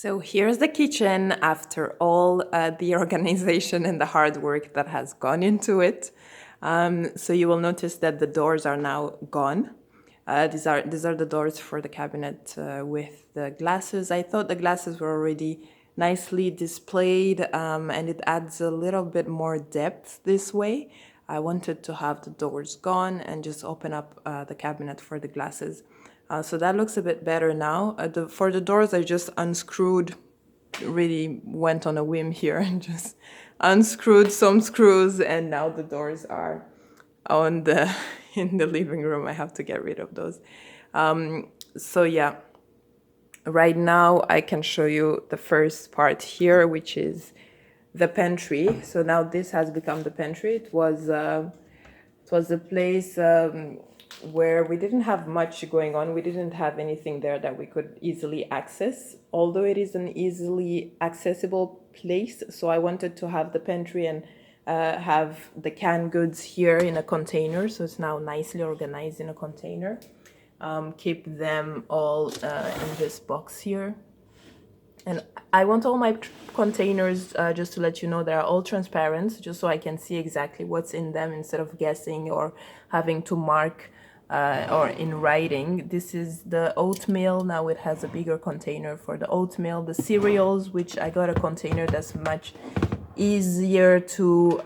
So here's the kitchen after all the organization and the hard work that has gone into it. So you will notice that the doors are now gone. These are the doors for the cabinet with the glasses. I thought the glasses were already nicely displayed, and it adds a little bit more depth this way. I wanted to have the doors gone and just open up the cabinet for the glasses. So that looks a bit better now. For the doors, I just unscrewed, really went on a whim here and just unscrewed some screws, and now the doors are on the in the living room. I have to get rid of those. So yeah, right now I can show you the first part here, which is the pantry. So now this has become the pantry. It was a place where we didn't have much going on. We didn't have anything there that we could easily access, although it is an easily accessible place. So I wanted to have the pantry and have the canned goods here in a container. So it's now nicely organized in a container. Keep them all in this box here. And I want all my containers, just to let you know, they're all transparent, just so I can see exactly what's in them instead of guessing or having to mark or in writing. This is the oatmeal. Now it has a bigger container for the oatmeal. The cereals, which I got a container that's much easier to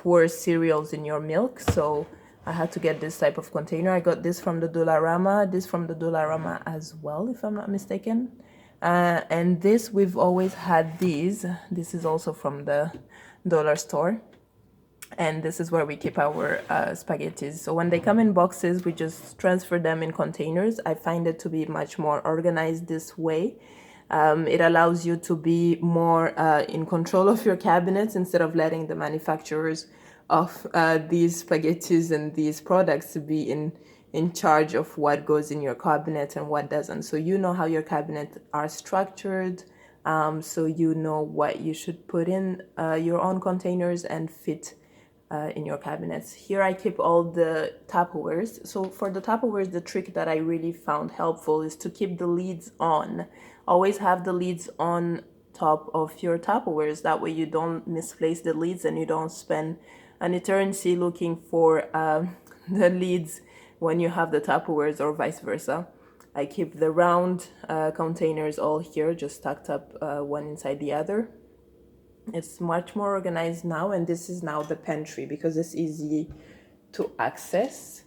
pour cereals in your milk. So I had to get this type of container. I got this from the Dollarama, this from the Dollarama as well, if I'm not mistaken. And this, we've always had these. This is also from the dollar store. And this is where we keep our spaghettis. So when they come in boxes, we just transfer them in containers. I find it to be much more organized this way. It allows you to be more in control of your cabinets instead of letting the manufacturers of these spaghettis and these products to be in charge of what goes in your cabinet and what doesn't. So you know how your cabinets are structured, so you know what you should put in your own containers and fit in your cabinets. Here I keep all the Tupperwares. So for the Tupperwares, the trick that I really found helpful is to keep the lids on. Always have the lids on top of your Tupperwares. That way you don't misplace the lids and you don't spend an eternity looking for the lids when you have the Tupperwares or vice versa. I keep the round containers all here, just stacked up one inside the other. It's much more organized now, and this is now the pantry because it's easy to access.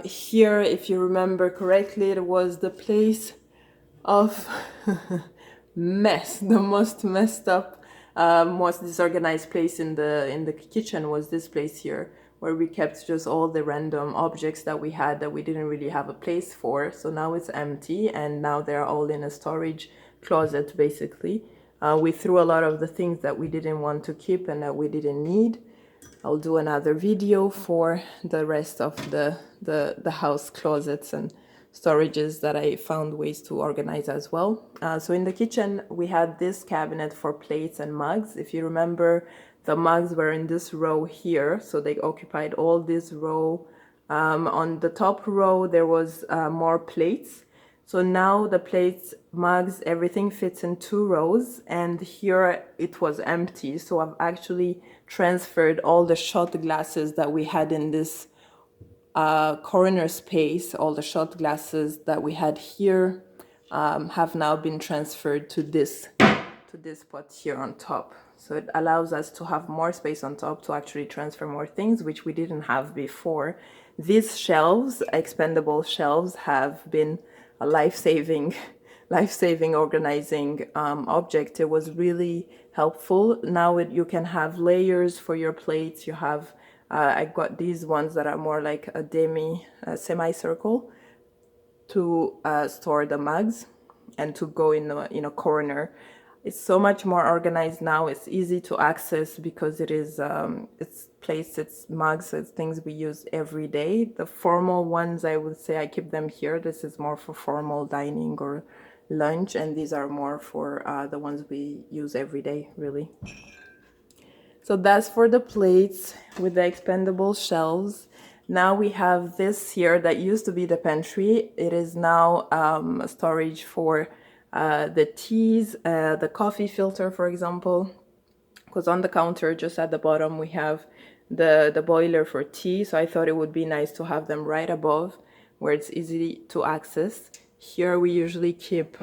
Here, if you remember correctly, it was the place of mess. The most messed up, most disorganized place in the kitchen was this place here, where we kept just all the random objects that we had that we didn't really have a place for. So now it's empty, and now they're all in a storage closet basically. We threw a lot of the things that we didn't want to keep and that we didn't need. I'll do another video for the rest of the house closets and storages that I found ways to organize as well. So in the kitchen, we had this cabinet for plates and mugs. If you remember, the mugs were in this row here, so they occupied all this row. On the top row, there was more plates. So now the plates, mugs, everything fits in 2 rows, and here it was empty. So I've actually transferred all the shot glasses that we had in this corner space. All the shot glasses that we had here have now been transferred to this spot here on top. So it allows us to have more space on top to actually transfer more things, which we didn't have before. These shelves, expendable shelves, have been a life-saving organizing object. It was really helpful. Now you can have layers for your plates. You have I got these ones that are more like a semicircle to store the mugs and to go in a corner. It's so much more organized now. It's easy to access because it is it's plates, it's mugs, it's things we use every day. The formal ones, I would say I keep them here. This is more for formal dining or lunch, and these are more for the ones we use every day, really. So that's for the plates with the expendable shelves. Now we have this here that used to be the pantry. It is now a storage for the teas, the coffee filter, for example, because on the counter just at the bottom we have the boiler for tea, so I thought it would be nice to have them right above where it's easy to access. Here we usually keep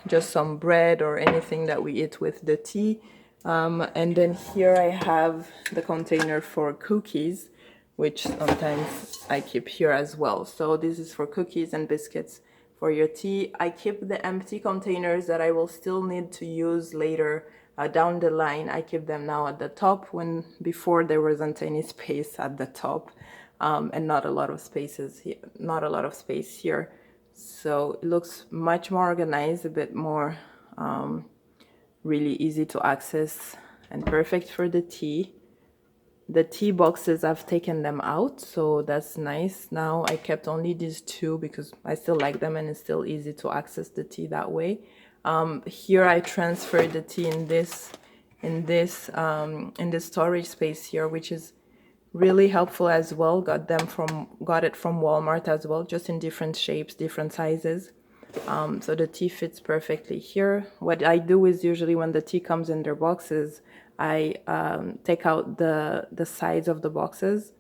just some bread or anything that we eat with the tea. And then here I have the container for cookies, which sometimes I keep here as well. So this is for cookies and biscuits. For your tea, I keep the empty containers that I will still need to use later down the line. I keep them now at the top, when before there wasn't any space at the top, and not a lot of spaces here, not a lot of space here. So it looks much more organized, a bit more really easy to access and perfect for the tea. The tea boxes, I've taken them out, so that's nice. Now I kept only these two because I still like them and it's still easy to access the tea that way. Here I transferred the tea in this storage space here, which is really helpful as well. Got it from Walmart as well, just in different shapes, different sizes. So the tea fits perfectly here. What I do is usually when the tea comes in their boxes, I take out the sides of the boxes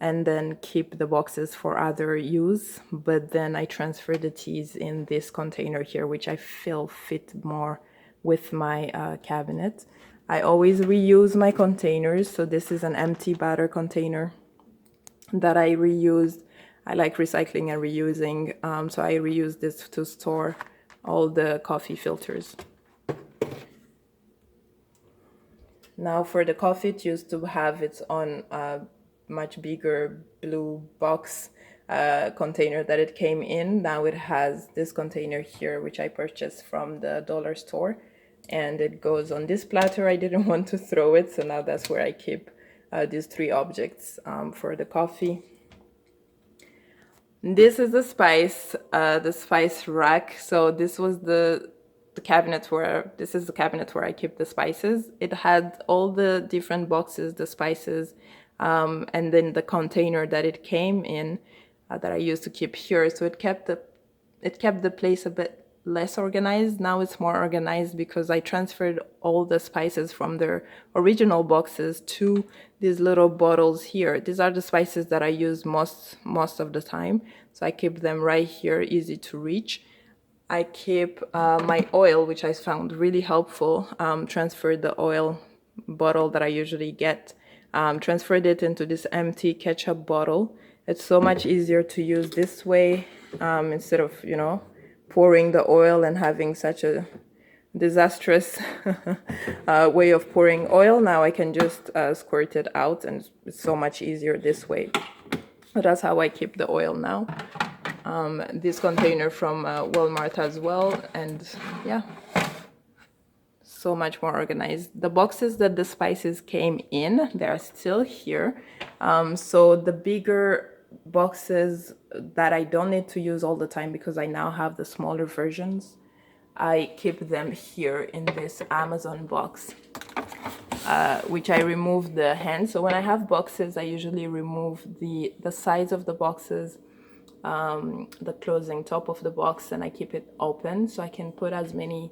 and then keep the boxes for other use. But then I transfer the teas in this container here, which I feel fit more with my cabinet. I always reuse my containers. So this is an empty batter container that I reused. I like recycling and reusing, so I reuse this to store all the coffee filters. Now for the coffee, it used to have its own much bigger blue box container that it came in. Now it has this container here, which I purchased from the dollar store, and it goes on this platter. I didn't want to throw it, so now that's where I keep these three objects for the coffee. This is the spice rack. So this was the cabinet where, this is the cabinet where I keep the spices. It had all the different boxes, the spices, and then the container that it came in that I used to keep here. So it kept the place a bit less organized. Now it's more organized because I transferred all the spices from their original boxes to these little bottles here. These are the spices that I use most of the time, so I keep them right here, easy to reach. I keep my oil, which I found really helpful. Transferred the oil bottle that I usually get, transferred it into this empty ketchup bottle. It's so much easier to use this way, instead of, pouring the oil and having such a disastrous way of pouring oil. Now I can just squirt it out, and it's so much easier this way. So that's how I keep the oil now. This container from Walmart as well, and yeah, so much more organized. The boxes that the spices came in, they're still here. So the bigger boxes that I don't need to use all the time because I now have the smaller versions, I keep them here in this Amazon box, which I remove the hand. So when I have boxes, I usually remove the sides of the boxes, the closing top of the box, and I keep it open so I can put as many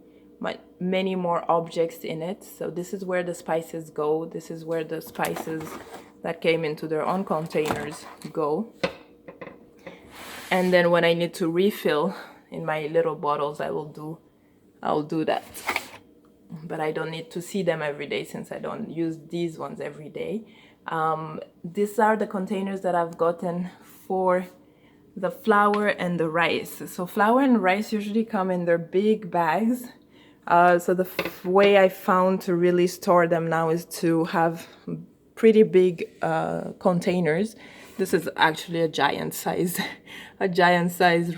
more objects in it. So this is where the spices go. This is where the spices that came into their own containers go. And then when I need to refill in my little bottles, I'll do that. But I don't need to see them every day since I don't use these ones every day. These are the containers that I've gotten for the flour and the rice. So flour and rice usually come in their big bags. So the way I found to really store them now is to have pretty big containers. This is actually a giant size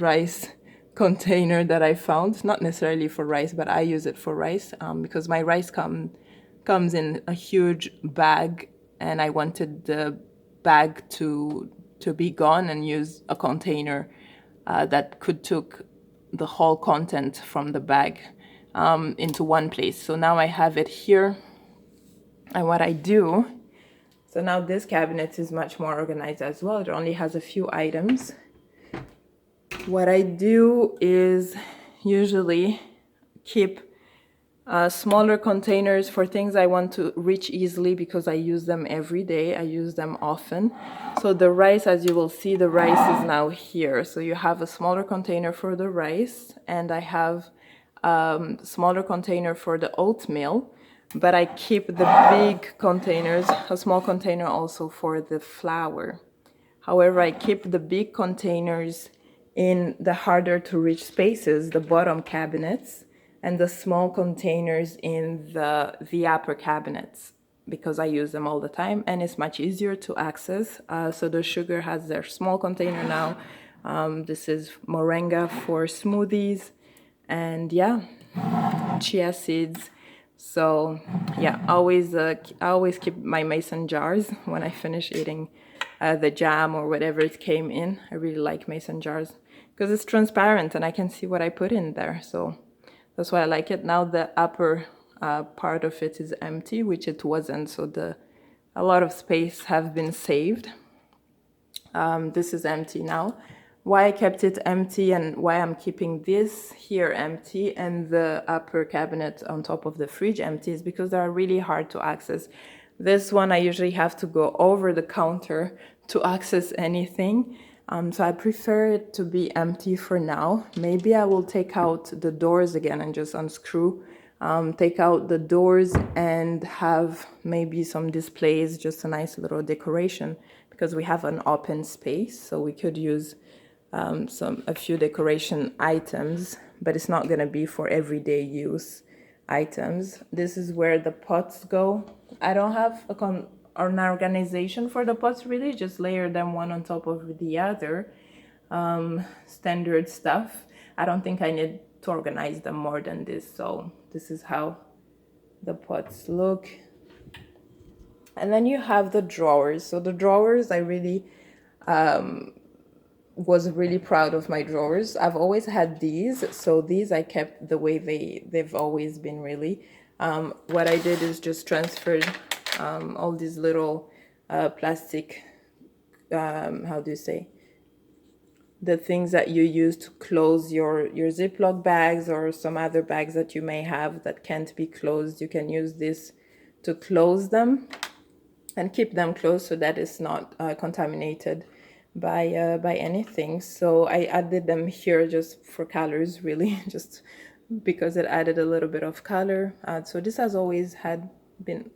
rice container that I found. Not necessarily for rice, but I use it for rice because my rice comes in a huge bag, and I wanted the bag to be gone and use a container that could took the whole content from the bag into one place. So now I have it here. And what I do, so now this cabinet is much more organized as well. It only has a few items. What I do is usually keep smaller containers for things I want to reach easily because I use them every day. I use them often. So the rice, as you will see, the rice is now here. So you have a smaller container for the rice, and I have smaller container for the oatmeal, but I keep the big containers, a small container also for the flour. However, I keep the big containers in the harder to reach spaces, the bottom cabinets, and the small containers in the upper cabinets, because I use them all the time and it's much easier to access. So the sugar has their small container now. This is moringa for smoothies, and yeah, chia seeds. So yeah, I always keep my mason jars when I finish eating the jam or whatever it came in. I really like mason jars because it's transparent and I can see what I put in there. So that's why I like it. Now the upper part of it is empty, which it wasn't. So a lot of space have been saved. This is empty now. Why I kept it empty and why I'm keeping this here empty and the upper cabinet on top of the fridge empty is because they are really hard to access. This one I usually have to go over the counter to access anything. So I prefer it to be empty for now. Maybe I will take out the doors again and just unscrew, take out the doors and have maybe some displays, just a nice little decoration, because we have an open space, so we could use a few decoration items, but it's not going to be for everyday use items. This is where the pots go. I don't have an organization for the pots really, just layer them one on top of the other. Standard stuff. I don't think I need to organize them more than this, so this is how the pots look. And then you have the drawers. So the drawers, I really was really proud of my drawers. I've always had these, so these I kept the way they've always been really. What I did is just transferred all these little plastic, how do you say, the things that you use to close your Ziploc bags or some other bags that you may have that can't be closed. You can use this to close them and keep them closed so that it's not contaminated by anything. So I added them here just for colors, really, just because it added a little bit of color. So this has always been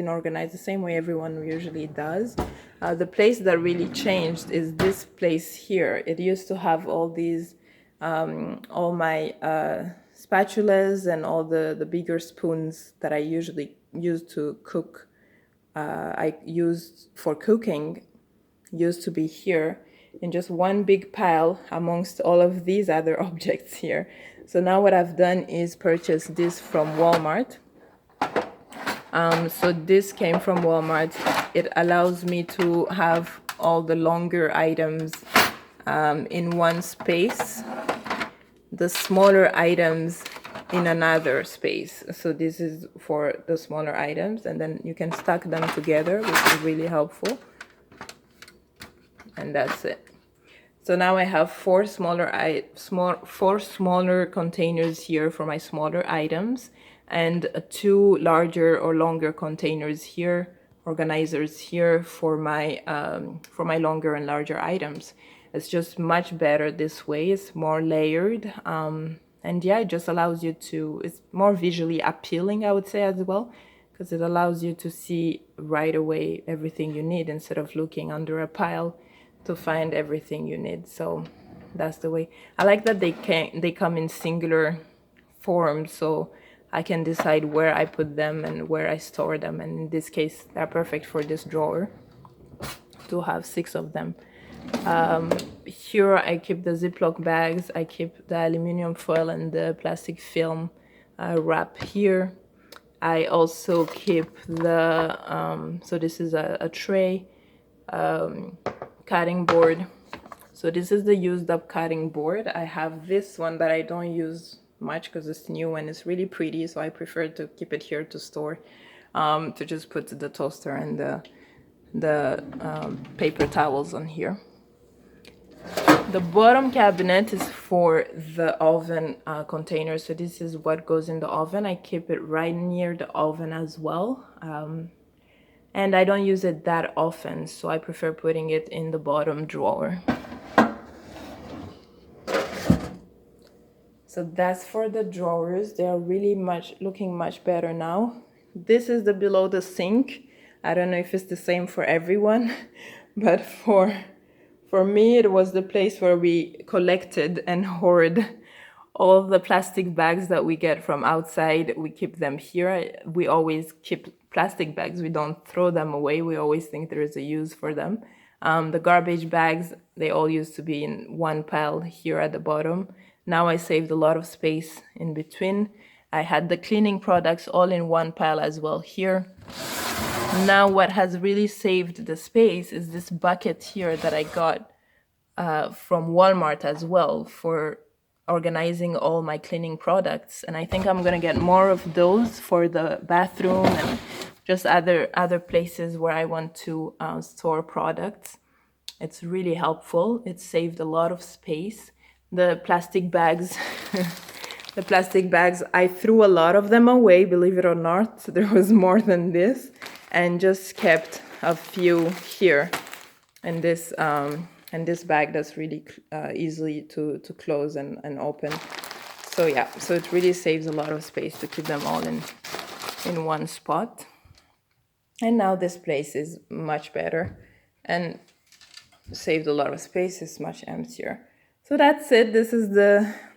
organized the same way everyone usually does. The place that really changed is this place here. It used to have all these, all my spatulas and all the bigger spoons that I usually use to cook. I used for cooking used to be here in just one big pile amongst all of these other objects here. So now what I've done is purchase this from Walmart. So this came from Walmart. It allows me to have all the longer items in one space, the smaller items in another space. So this is for the smaller items, and then you can stack them together, which is really helpful. And that's it. So now I have four smaller containers here for my smaller items, and two larger or longer containers here, organizers here for my longer and larger items. It's just much better this way. It's more layered, and yeah, it just allows you to. It's more visually appealing, I would say, as well, because it allows you to see right away everything you need instead of looking under a pile to find everything you need. So that's the way. I like that they come in singular form, so I can decide where I put them and where I store them. And in this case, they're perfect for this drawer to have 6 of them. Here I keep the Ziploc bags, I keep the aluminum foil and the plastic film wrap here. I also keep the, so this is a tray, cutting board. So this is the used up cutting board. I have this one that I don't use much because it's new and it's really pretty, so I prefer to keep it here to store, to just put the toaster and the paper towels on here. The bottom cabinet is for the oven container. So this is what goes in the oven. I keep it right near the oven as well. And I don't use it that often, so I prefer putting it in the bottom drawer. So that's for the drawers. They are really looking much better now. This is the below the sink. I don't know if it's the same for everyone, but for me, it was the place where we collected and hoard all the plastic bags that we get from outside. We keep them here. We always keep plastic bags. We don't throw them away. We always think there is a use for them. The garbage bags, they all used to be in one pile here at the bottom. Now I saved a lot of space in between. I had the cleaning products all in one pile as well here. Now what has really saved the space is this bucket here that I got from Walmart as well for organizing all my cleaning products. And I think I'm gonna get more of those for the bathroom and just other places where I want to store products. It's really helpful. It saved a lot of space. The plastic bags, the plastic bags, I threw a lot of them away, believe it or not. There was more than this, and just kept a few here. And this bag that's really easily to close and open. So yeah, so it really saves a lot of space to keep them all in one spot. And now this place is much better and saved a lot of space. It's much emptier. So that's it. This is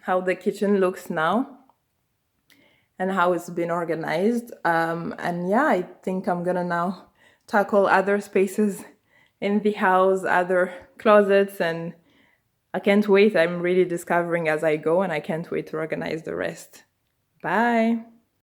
how the kitchen looks now and how it's been organized. And yeah, I think I'm gonna now tackle other spaces in the house, other closets, and I can't wait. I'm really discovering as I go, and I can't wait to organize the rest. Bye.